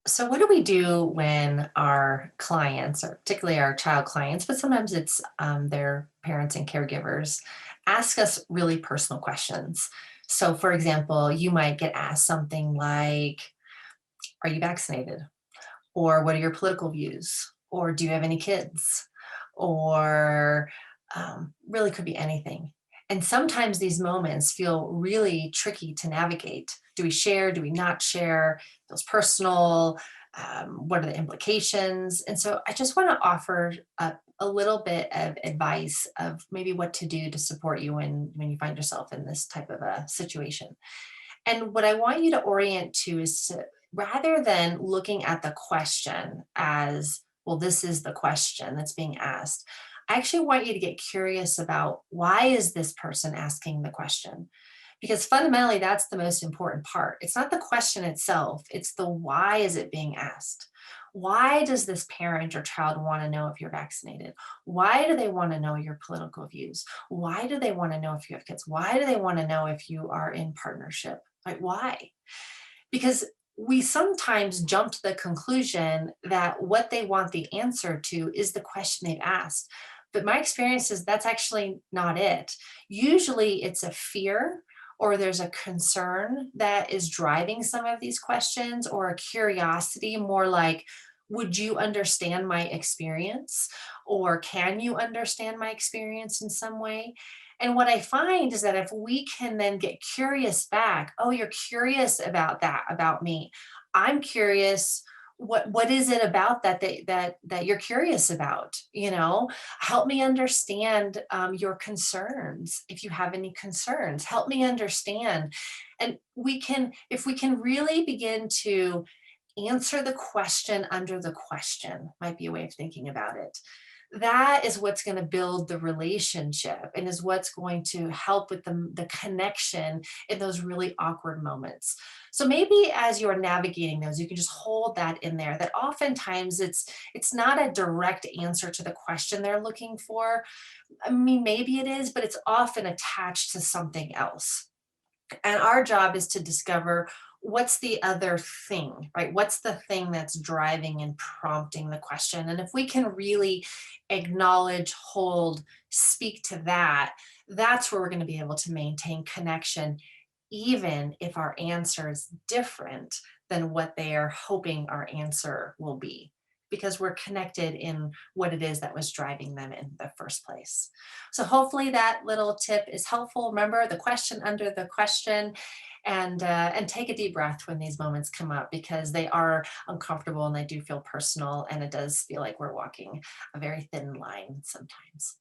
So, what do we do when our clients, or particularly our child clients, but sometimes it's their parents and caregivers, ask us really personal questions? So, for example, you might get asked something like, "Are you vaccinated?" Or "What are your political views?" Or "Do you have any kids?" Or really could be anything. And sometimes these moments feel really tricky to navigate. Do we share? Do we not share? Feels personal. What are the implications? And so I just want to offer a little bit of advice of maybe what to do to support you when you find yourself in this type of a situation. And what I want you to orient to is to, rather than looking at the question as, well, this is the question that's being asked, I actually want you to get curious about why is this person asking the question? Because fundamentally, that's the most important part. It's not the question itself, it's the why is it being asked? Why does this parent or child want to know if you're vaccinated? Why do they want to know your political views? Why do they want to know if you have kids? Why do they want to know if you are in partnership? Like, why? Because we sometimes jump to the conclusion that what they want the answer to is the question they've asked. But my experience is that's actually not it. Usually it's a fear or there's a concern that is driving some of these questions, or a curiosity, more like, would you understand my experience? Or can you understand my experience in some way? And what I find is that if we can then get curious back, oh, you're curious about that about me. I'm curious, what is it about that you're curious about? Help me understand your concerns. If you have any concerns, help me understand. And we can, if we can really begin to answer the question under the question, might be a way of thinking about it. That is what's going to build the relationship and is what's going to help with the connection in those really awkward moments. So maybe as you're navigating those, you can just hold that in there, that oftentimes it's not a direct answer to the question they're looking for. I mean, maybe it is, but it's often attached to something else. And our job is to discover what's the other thing, right? What's the thing that's driving and prompting the question? And if we can really acknowledge, hold, speak to that, that's where we're going to be able to maintain connection, even if our answer is different than what they are hoping our answer will be, because we're connected in what it is that was driving them in the first place. So hopefully that little tip is helpful. Remember the question under the question, and take a deep breath when these moments come up, because they are uncomfortable and they do feel personal, and it does feel like we're walking a very thin line sometimes.